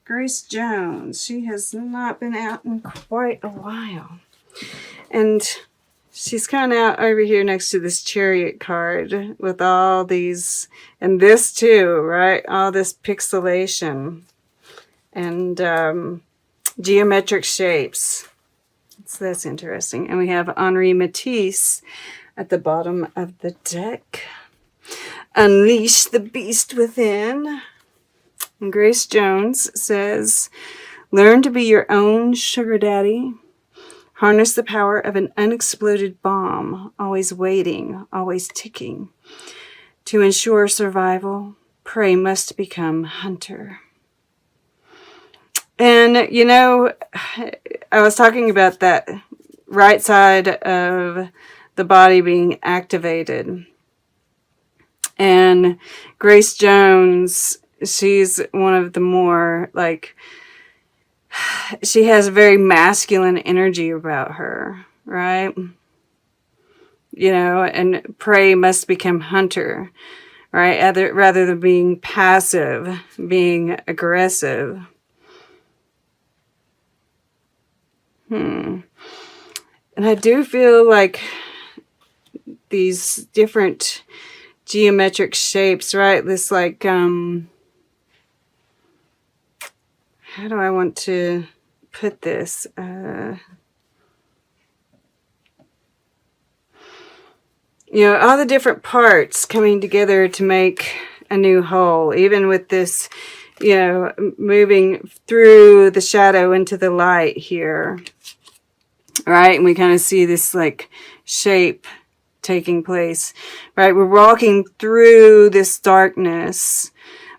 Grace Jones. She has not been out in quite a while. And she's kind of out over here next to this Chariot card with all these, and this too, right? All this pixelation and geometric shapes. So that's interesting. And we have Henri Matisse at the bottom of the deck. Unleash the beast within. And Grace Jones says, learn to be your own sugar daddy. Harness the power of an unexploded bomb, always waiting, always ticking. To ensure survival, prey must become hunter. And, you know, I was talking about that right side of the body being activated. And Grace Jones, she's one of the more, like, she has a very masculine energy about her, right? You know, and prey must become hunter, right? Rather than being passive, being aggressive. And I do feel like these different geometric shapes, right? This like, how do I want to put this? You know, all the different parts coming together to make a new whole, even with this, you know, moving through the shadow into the light here, right? And we kind of see this like shape taking place, right? We're walking through this darkness,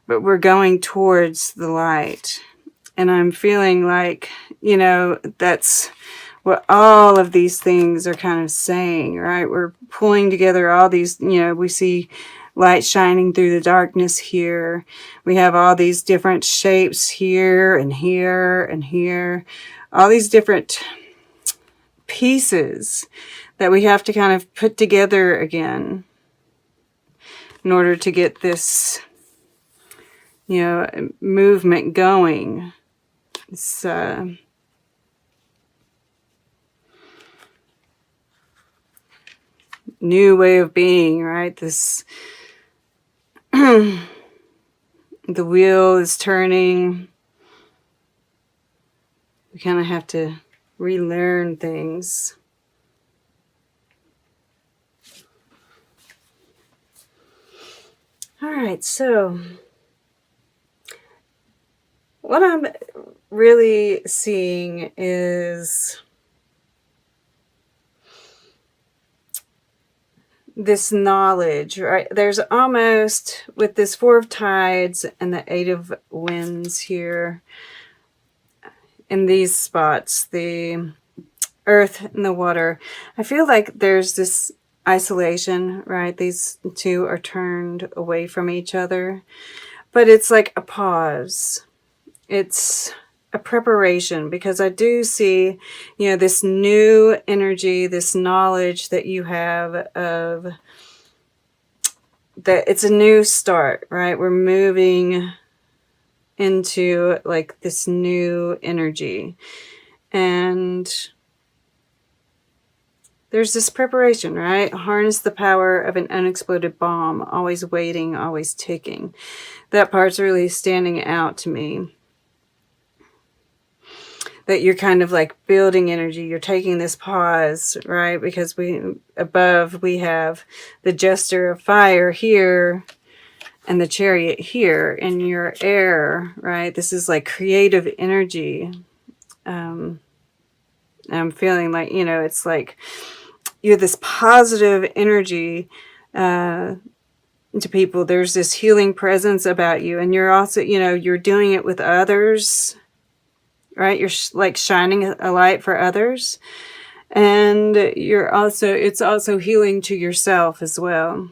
but we're going towards the light. And I'm feeling like, you know, that's what all of these things are kind of saying, right? We're pulling together all these, you know, we see light shining through the darkness here. We have all these different shapes here and here and here. All these different pieces that we have to kind of put together again in order to get this, you know, movement going. It's new way of being, right? This the wheel is turning. We kind of have to relearn things. All right, so what I'm really seeing is this knowledge, right? There's almost, with this Four of Tides and the Eight of Wands here, in these spots, the earth and the water, I feel like there's this isolation, right? These two are turned away from each other, but it's like a pause. It's a preparation, because I do see, you know, this new energy, this knowledge that you have of that it's a new start, right? We're moving into like this new energy, and there's this preparation, right? Harness the power of an unexploded bomb, always waiting, always ticking. That part's really standing out to me. That you're kind of like building energy. You're taking this pause, right? Because above we have the Jester of Fire here and the Chariot here in your air, right? This is like creative energy. I'm feeling like, you know, it's like you're this positive energy to people. There's this healing presence about you. And you're also, you know, you're doing it with others, right? You're like shining a light for others. And you're also, it's also healing to yourself as well.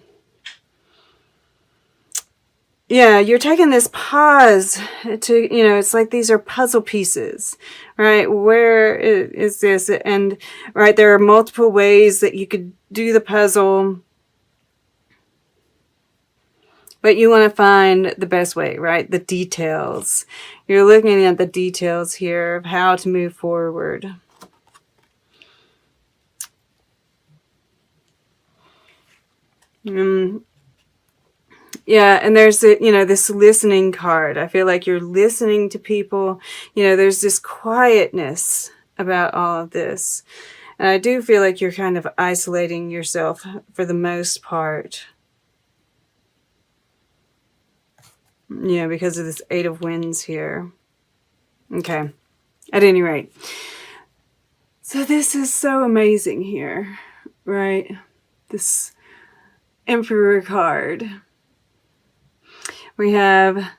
Yeah, you're taking this pause to, you know, it's like these are puzzle pieces, right? Where is this? And, right, there are multiple ways that you could do the puzzle. But you want to find the best way, right? The details. You're looking at the details here of how to move forward. Yeah, and there's this listening card. I feel like you're listening to people. There's this quietness about all of this. And I do feel like you're kind of isolating yourself for the most part. Because of this Eight of Wands here. Okay. At any rate. So this is so amazing here, right? This Emperor card. We have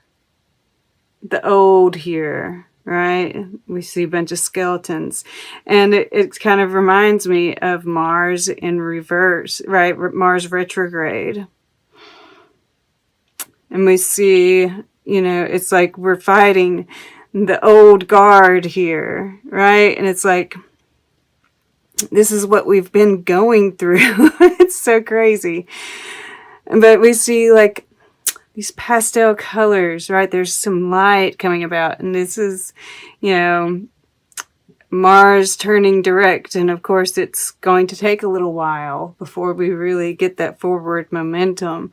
the Old here, right? We see a bunch of skeletons. And it kind of reminds me of Mars in reverse, right? Mars retrograde. And we see, it's like we're fighting the old guard here, right? And it's like, this is what we've been going through. It's so crazy. But we see like these pastel colors, right? There's some light coming about. And this is, Mars turning direct. And of course, it's going to take a little while before we really get that forward momentum.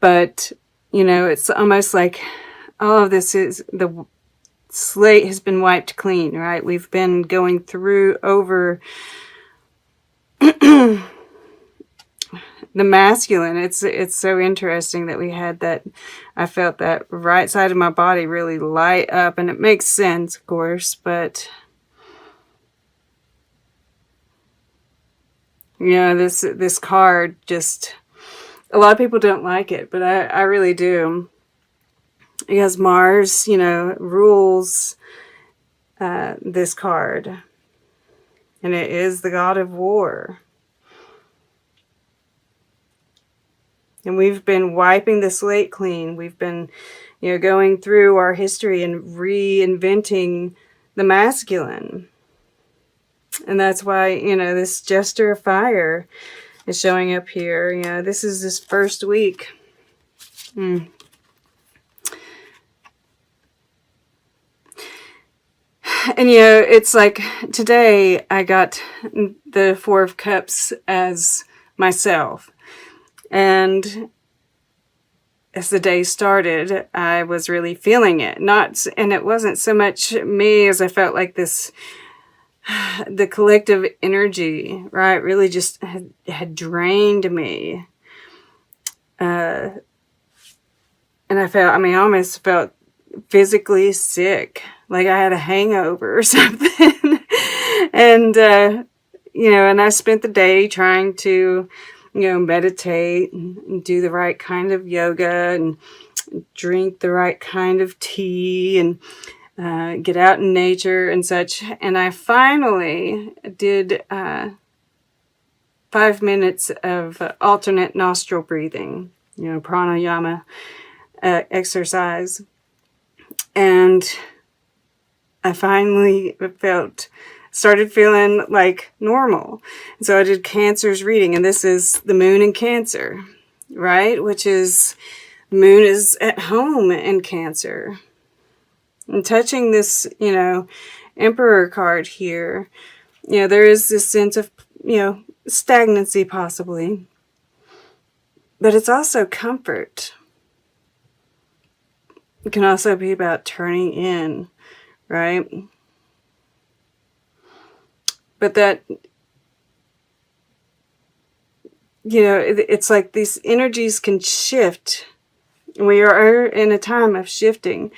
But, it's almost like all of this is the slate has been wiped clean, right? We've been going through over the masculine. It's so interesting that we had that. I felt that right side of my body really light up, and it makes sense, of course, but this card just, a lot of people don't like it, but I really do. Because Mars, rules this card. And it is the god of war. And we've been wiping the slate clean. We've been, going through our history and reinventing the masculine. And that's why, this Jester of Fire is showing up here. This is this first week. And, it's like today I got the Four of Cups as myself. And as the day started, I was really feeling it. And it wasn't so much me as I felt like this, the collective energy, right, really just had drained me. And I almost felt physically sick, like I had a hangover or something. And, and I spent the day trying to, meditate and do the right kind of yoga and drink the right kind of tea and get out in nature and such. And I finally did 5 minutes of alternate nostril breathing, pranayama exercise. And I finally started feeling like normal. And so I did Cancer's reading, and this is the moon in Cancer, right? Which is, moon is at home in Cancer. And touching this, Emperor card here, there is this sense of, stagnancy possibly. But it's also comfort. It can also be about turning in, right? But that, it's like these energies can shift. We are in a time of shifting.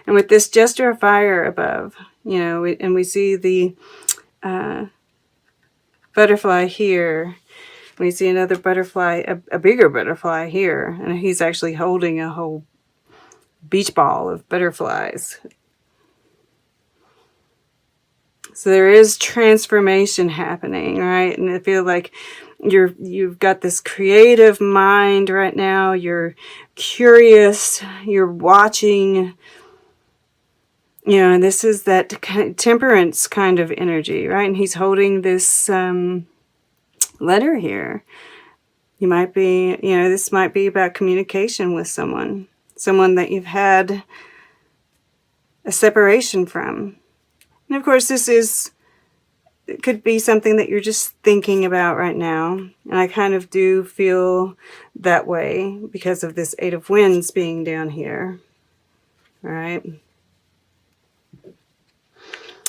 And with this Jester of Fire above, and we see the butterfly here. We see another butterfly, a bigger butterfly here. And he's actually holding a whole beach ball of butterflies. So there is transformation happening, right? And I feel like you've got this creative mind right now. You're curious. You're watching. And this is that kind of temperance kind of energy, right? And he's holding this letter here. You might be, this might be about communication with someone that you've had a separation from. And of course, it could be something that you're just thinking about right now. And I kind of do feel that way because of this Eight of Wands being down here. All right.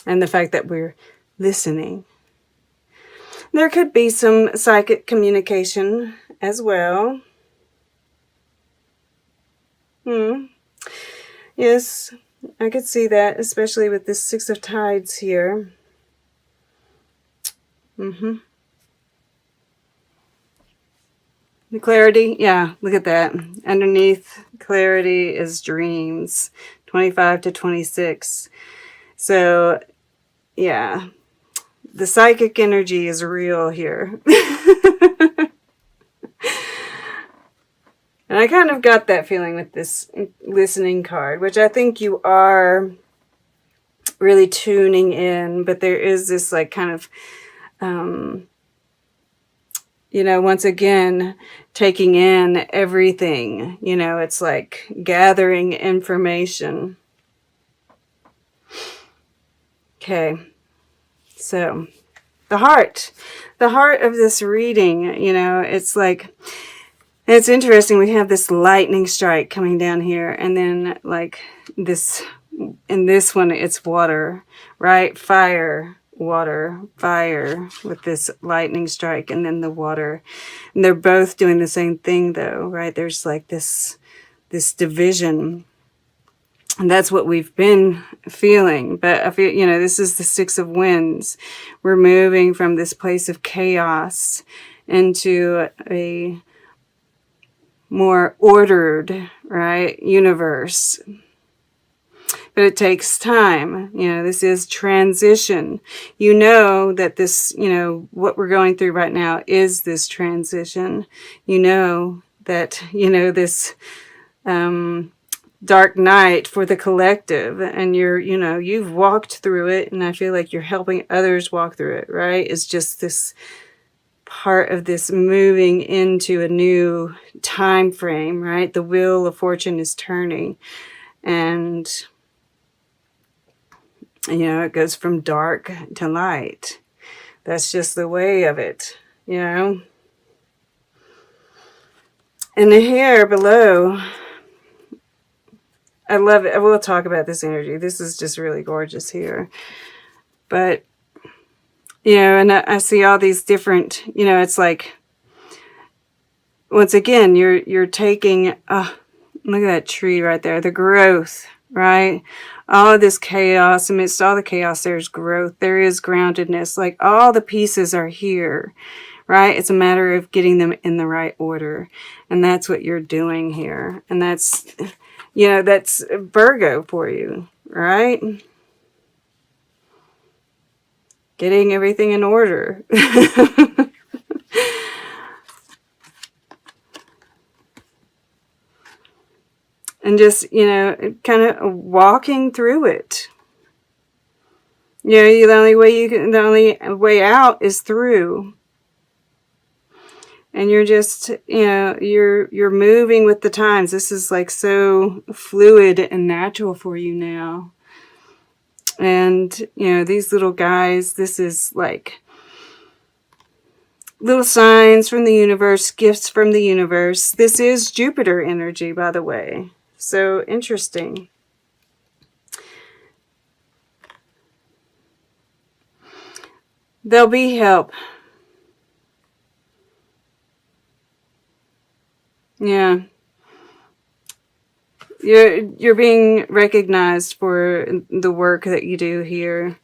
And the fact that we're listening. There could be some psychic communication as well. Yes, I could see that, especially with this Six of Tides here. The clarity, yeah, look at that. Underneath clarity is dreams, 25 to 26. So, yeah, the psychic energy is real here. And I kind of got that feeling with this listening card, which I think you are really tuning in, but there is this like kind of, once again, taking in everything, it's like gathering information. Okay. So the heart of this reading, it's like, it's interesting. We have this lightning strike coming down here, and then like this, in this one, it's water, right? Fire, water, fire with this lightning strike, and then the water. And they're both doing the same thing though, right? There's like this division. And that's what we've been feeling. But I feel, this is the Six of Wands. We're moving from this place of chaos into a more ordered, right, universe. But it takes time. This is transition. That this, what we're going through right now is this transition. That, this dark night for the collective, and you've walked through it, and I feel like you're helping others walk through it, right? It's just this part of this moving into a new time frame, right? The wheel of fortune is turning, and it goes from dark to light. That's just the way of it, And here below, I love it. I will talk about this energy. This is just really gorgeous here. But, and I see all these different, it's like, once again, you're taking, look at that tree right there, the growth, right? All of this chaos, amidst all the chaos, there's growth. There is groundedness. Like all the pieces are here, right? It's a matter of getting them in the right order. And that's what you're doing here. And that's, that's Virgo for you, right? Getting everything in order. And just, kind of walking through it. The only way out is through. And you're just, you're moving with the times. This is like so fluid and natural for you now. And, these little guys, this is like little signs from the universe, gifts from the universe. This is Jupiter energy, by the way. So interesting. There'll be help. Yeah. You're being recognized for the work that you do here.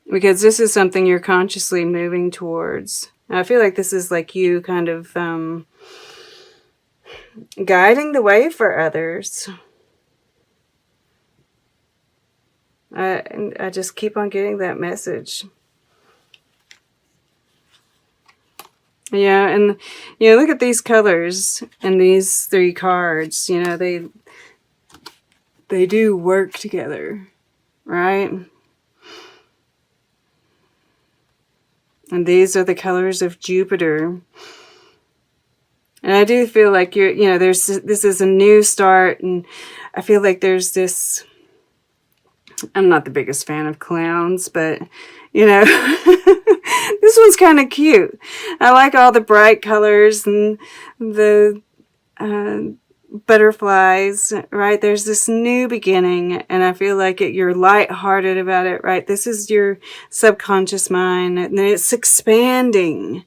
Because this is something you're consciously moving towards. I feel like this is like you kind of guiding the way for others. I just keep on getting that message. Yeah, and look at these colors and these three cards. They do work together, right? And these are the colors of Jupiter. And I do feel like this is a new start, and I feel like there's this, I'm not the biggest fan of clowns, but this one's kind of cute. I like all the bright colors and the butterflies, right? There's this new beginning, and I feel like you're lighthearted about it, right? This is your subconscious mind, and it's expanding.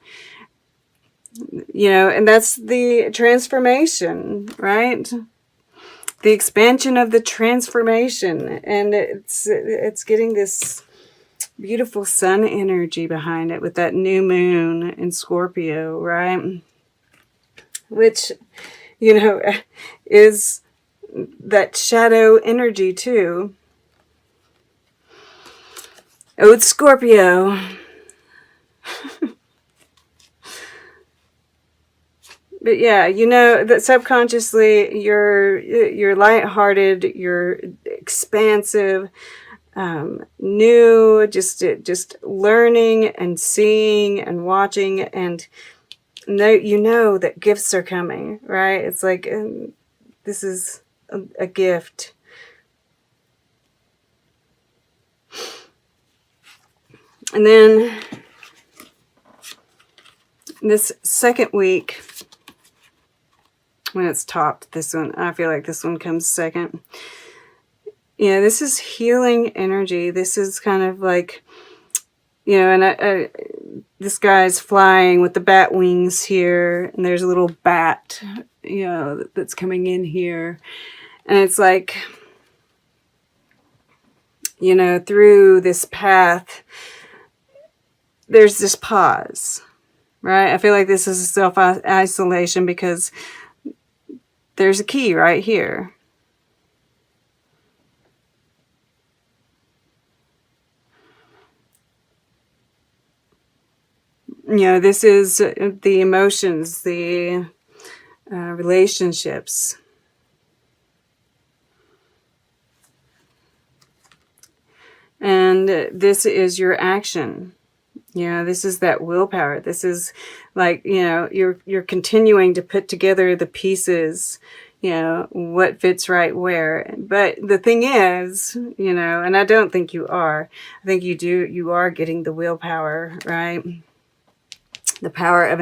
And that's the transformation, right? The expansion of the transformation. And it's getting this beautiful sun energy behind it with that new moon in Scorpio, right? Which, is that shadow energy too. Oh, it's Scorpio. But yeah, that subconsciously you're lighthearted, you're expansive, new, just learning and seeing and watching, and that gifts are coming, right? It's like this is a gift. And then this second week, when it's topped, this one, I feel like this one comes second. Yeah, this is healing energy. This is kind of like, and this guy's flying with the bat wings here, and there's a little bat, that's coming in here. And it's like, through this path, there's this pause, right? I feel like this is a self-isolation because there's a key right here. This is the emotions, the relationships. And this is your action. This is that willpower. This is like, you're continuing to put together the pieces, what fits right where. But the thing is, and I don't think you are. I think you are getting the willpower, right? The power of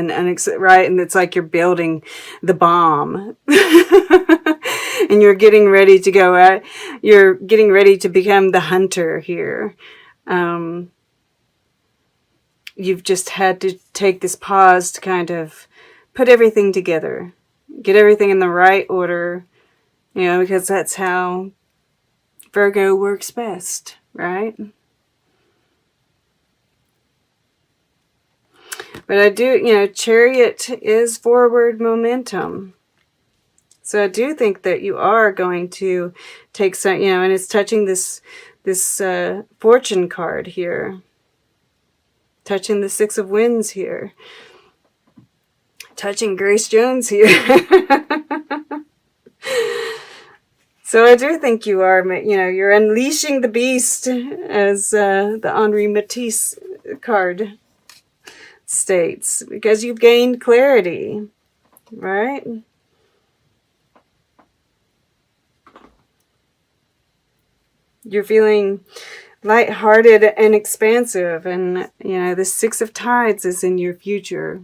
right? And it's like you're building the bomb. And you're getting ready to go you're getting ready to become the hunter here. You've just had to take this pause to kind of put everything together, get everything in the right order, because that's how Virgo works best, right? But I do, Chariot is forward momentum. So I do think that you are going to take some, and it's touching this fortune card here. Touching the Six of Wands here. Touching Grace Jones here. So I do think you are, you're unleashing the beast, as the Henri Matisse card states, because you've gained clarity, right? You're feeling lighthearted and expansive, and the Six of Tides is in your future.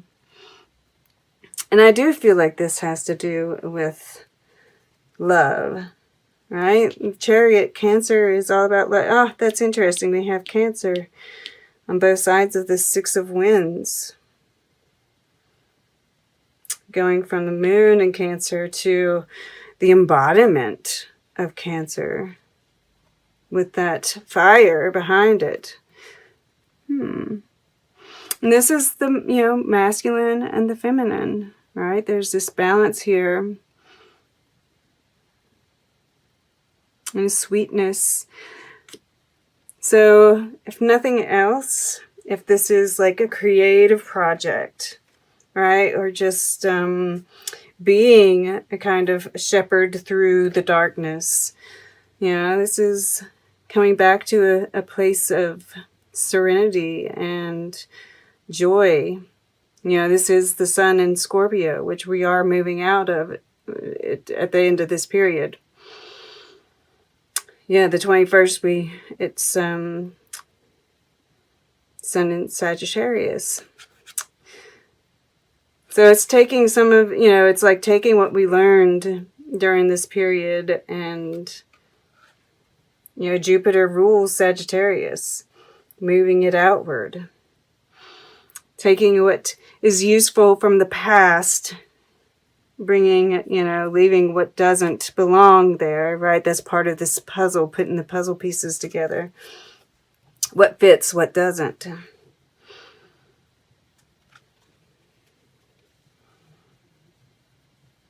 And I do feel like this has to do with love, right? Chariot, Cancer is all about love. Oh, that's interesting. They have Cancer on both sides of the Six of Wands, going from the moon in Cancer to the embodiment of Cancer, with that fire behind it. And this is the, masculine and the feminine, right? There's this balance here. And sweetness. So, if nothing else, if this is like a creative project, right? Or just being a kind of shepherd through the darkness, this is coming back to a place of serenity and joy. This is the sun in Scorpio, which we are moving out of at the end of this period. Yeah, the 21st, it's sun in Sagittarius. So it's taking some of, it's like taking what we learned during this period, and, Jupiter rules Sagittarius, moving it outward. Taking what is useful from the past, bringing, leaving what doesn't belong there, right? That's part of this puzzle, putting the puzzle pieces together. What fits, what doesn't.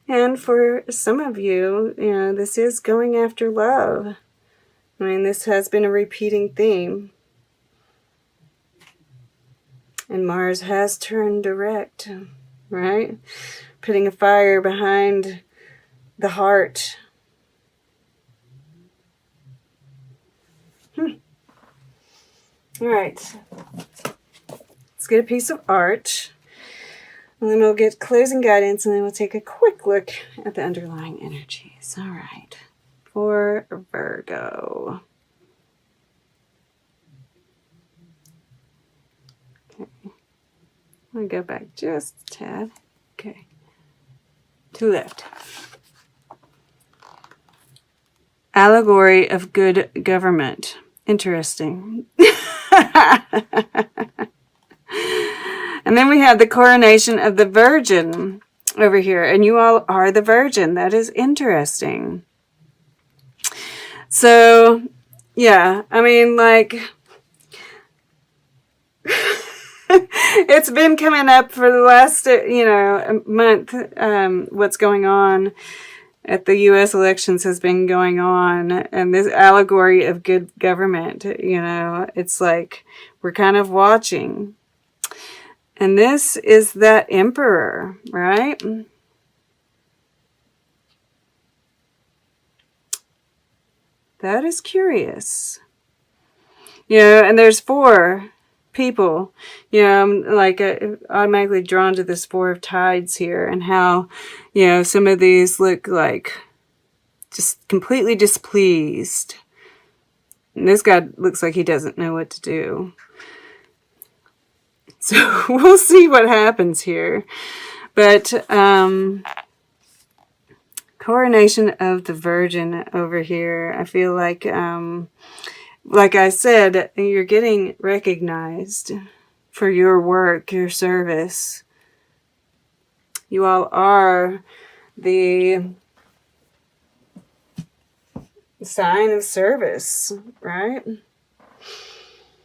And for some of you, this is going after love. I mean, this has been a repeating theme. And Mars has turned direct, right? Putting a fire behind the heart. All right. Let's get a piece of art. And then we'll get closing guidance, and then we'll take a quick look at the underlying energies. All right. For Virgo. I'm going to go back just a tad. Okay. To left. Allegory of good government. Interesting. And then we have the coronation of the Virgin over here. And you all are the Virgin. That is interesting. So, yeah. I mean, like... it's been coming up for the last, month. What's going on at the U.S. elections has been going on. And this allegory of good government, it's like we're kind of watching. And this is that emperor, right? That is curious. And there's 4 people. I'm like automatically drawn to this 4 of Tides here, and how, some of these look like just completely displeased. And this guy looks like he doesn't know what to do. So we'll see what happens here. But coronation of the Virgin over here, I feel like I said, you're getting recognized for your work, your service. You all are the sign of service, right?